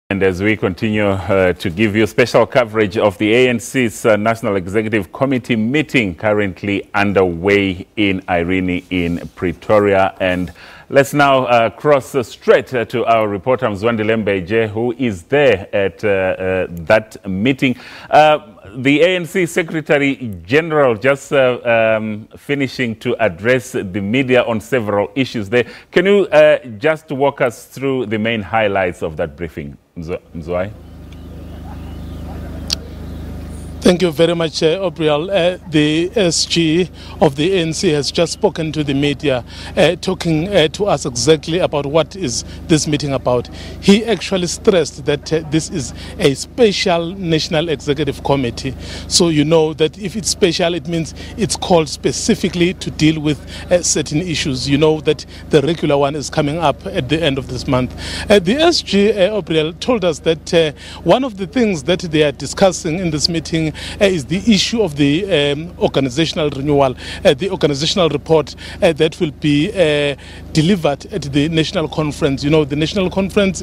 And as we continue to give you special coverage of the ANC's National Executive Committee meeting currently underway in Irene in Pretoria. And let's now cross straight to our reporter Mzwandile Mbeje, who is there at that meeting. The ANC Secretary General just finishing to address the media on several issues there. Can you just walk us through the main highlights of that briefing, Mzwai? Thank you very much, Obriel. The SG of the ANC has just spoken to the media, talking to us exactly about what is this meeting about. He actually stressed that this is a special National Executive Committee. So you know that if it's special, it means it's called specifically to deal with certain issues. You know that the regular one is coming up at the end of this month. The SG, Obriel, told us that one of the things that they are discussing in this meeting is the issue of the organisational renewal, the organisational report that will be delivered at the national conference. You know, the national conference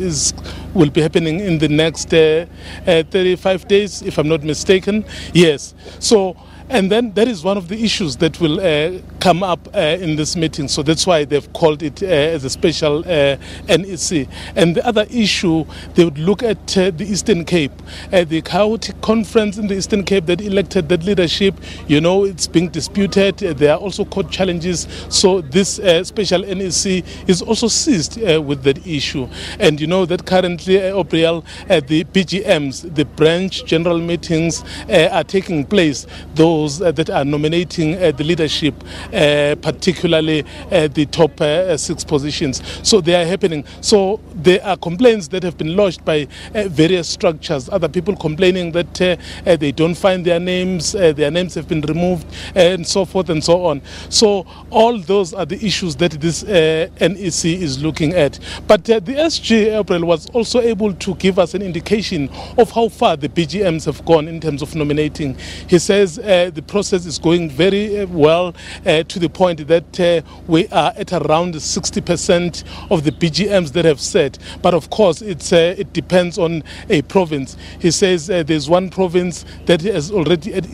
will be happening in the next 35 days, if I'm not mistaken. Yes. So, and then that is one of the issues that will come up in this meeting. So that's why they've called it as a special NEC. And the other issue, they would look at the Eastern Cape, the chaotic conference in the Eastern Cape that elected that leadership. You know, it's being disputed. There are also court challenges. So this special NEC is also seized with that issue. And you know that currently, Obriel, the BGMs, the branch general meetings are taking place. Those that are nominating the leadership, particularly the top 6 positions. So they are happening. So there are complaints that have been lodged by various structures. Other people complaining that they don't find their names have been removed, and so forth and so on. So all those are the issues that this NEC is looking at. But the SG, April, was also able to give us an indication of how far the BGMs have gone in terms of nominating. He says the process is going very well to the point that we are at around 60% of the BGMs that have said. But of course, it depends on a province. He says there's one province that is already at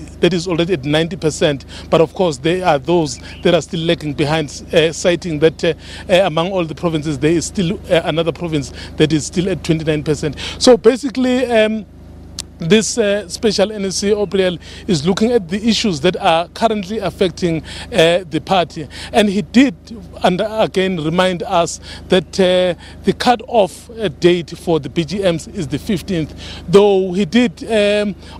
90%. But of course, there are those that are still lagging behind, citing that among all the provinces, there is still another province that is still at 29%. So basically, this special NEC, Obriel, is looking at the issues that are currently affecting the party. And he did, and again, remind us that the cut-off date for the BGMs is the 15th, though he did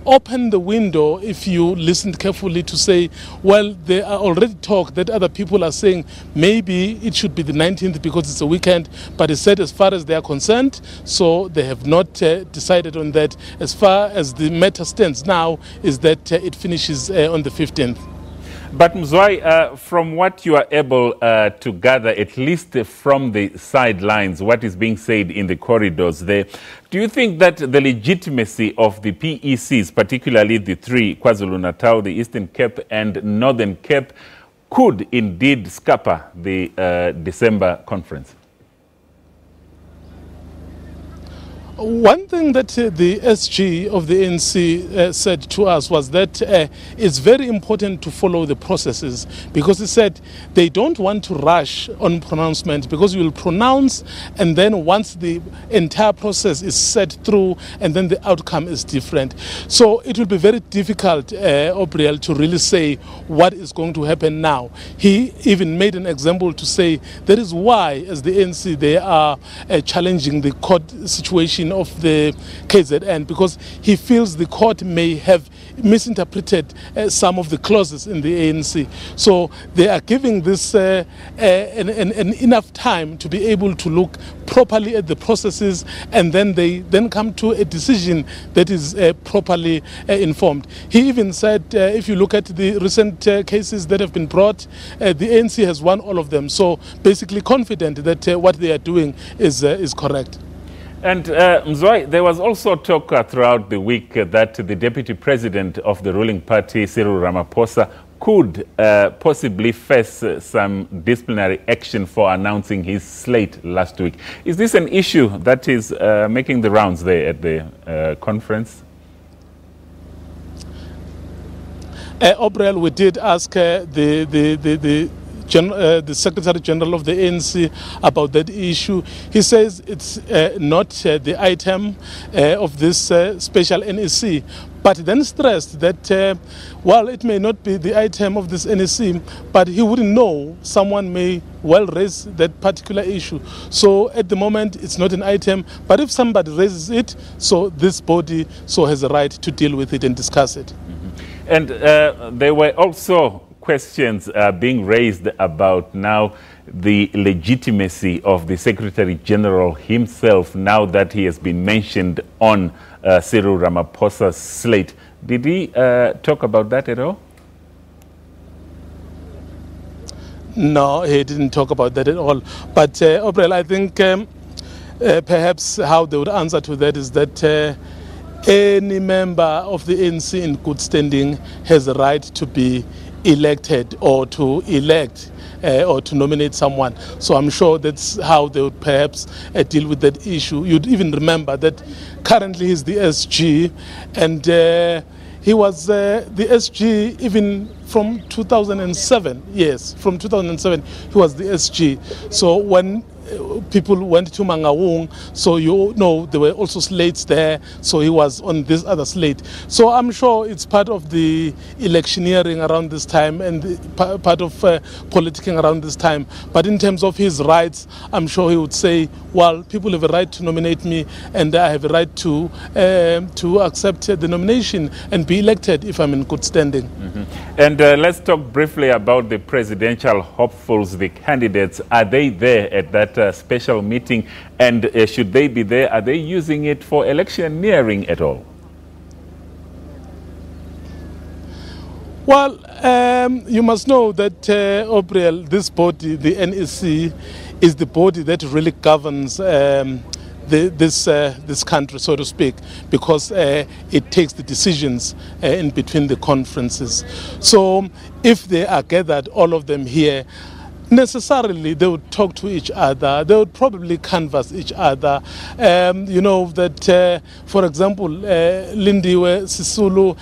open the window, if you listened carefully, to say, well, there are already talk that other people are saying maybe it should be the 19th because it's a weekend, but he said as far as they are concerned, so they have not decided on that. As far as the matter stands now is that it finishes on the 15th. But Mzwai, from what you are able to gather, at least from the sidelines, what is being said in the corridors there, do you think that the legitimacy of the PECs, particularly the 3, KwaZulu-Natal, the Eastern Cape and Northern Cape, could indeed scupper the December conference? One thing that the SG of the ANC said to us was that it's very important to follow the processes, because he said they don't want to rush on pronouncement, because you will pronounce and then once the entire process is set through and then the outcome is different. So it will be very difficult, Obriel, to really say what is going to happen now. He even made an example to say that is why, as the ANC, they are challenging the court situation of the KZN, because he feels the court may have misinterpreted some of the clauses in the ANC. So they are giving this enough time to be able to look properly at the processes, and then they come to a decision that is properly informed. He even said, if you look at the recent cases that have been brought, the ANC has won all of them. So basically confident that what they are doing is correct. And Mzwai, there was also talk throughout the week that the deputy president of the ruling party, Cyril Ramaphosa, could possibly face some disciplinary action for announcing his slate last week. Is this an issue that is making the rounds there at the conference? Obrel, we did ask the Secretary General of the ANC about that issue. He says it's not the item of this special NEC, but then stressed that while it may not be the item of this NEC, but he wouldn't know, someone may well raise that particular issue. So at the moment it's not an item, but if somebody raises it, so this body has a right to deal with it and discuss it. Mm-hmm. And there were also questions being raised about now the legitimacy of the Secretary General himself now that he has been mentioned on Cyril Ramaphosa's slate. Did he talk about that at all? No, he didn't talk about that at all. But Obrel, I think perhaps how they would answer to that is that any member of the ANC in good standing has a right to be elected or to elect or to nominate someone. So I'm sure that's how they would perhaps deal with that issue. You'd even remember that currently he's the SG, and he was the SG even from 2007. Yes, from 2007 he was the SG. So when people went to Mangaung, so you know there were also slates there, so he was on this other slate. So I'm sure it's part of the electioneering around this time and part of politicking around this time. But in terms of his rights, I'm sure he would say, well, people have a right to nominate me and I have a right to accept the nomination and be elected if I'm in good standing. Mm-hmm. And let's talk briefly about the presidential hopefuls, the candidates. Are they there at that special meeting, and should they be there? Are they using it for electioneering at all? Well, you must know that, Obriel, this body, the NEC, is the body that really governs this country, so to speak, because it takes the decisions in between the conferences. So if they are gathered, all of them here, necessarily they would talk to each other, they would probably canvass each other. You know that, for example, Lindiwe Sisulu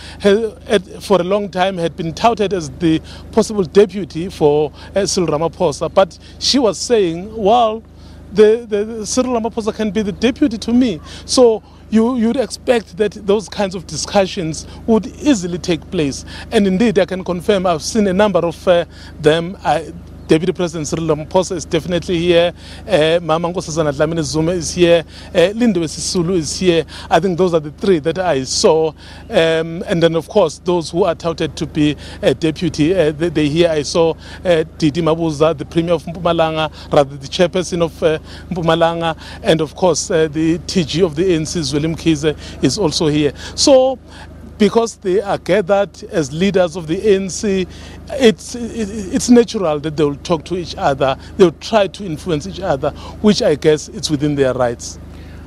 for a long time had been touted as the possible deputy for Cyril Ramaphosa, but she was saying, well, the Cyril Ramaphosa can be the deputy to me. So you'd expect that those kinds of discussions would easily take place. And indeed, I can confirm I've seen a number of them. Deputy President Cyril Ramaphosa is definitely here. Mama Nkosazana Dlamini Zuma is here. Lindiwe Sisulu is here. I think those are the three that I saw. And then, of course, those who are touted to be a deputy, they here. I saw Didi Mabuza, the Premier of Mpumalanga, rather the chairperson of Mpumalanga, and of course the TG of the ANC, Zweli Mkhize, is also here. So, because they are gathered as leaders of the ANC, it's natural that they will talk to each other, they will try to influence each other, which I guess it's within their rights.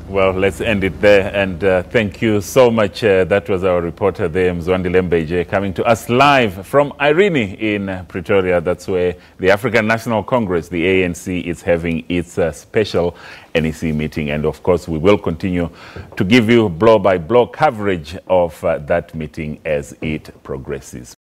Well, let's end it there, and thank you so much. That was our reporter there, Mzwandile Mbeje, coming to us live from Irene in Pretoria. That's where the African National Congress, the ANC, is having its special NEC meeting. And of course, we will continue to give you blow-by-blow coverage of that meeting as it progresses.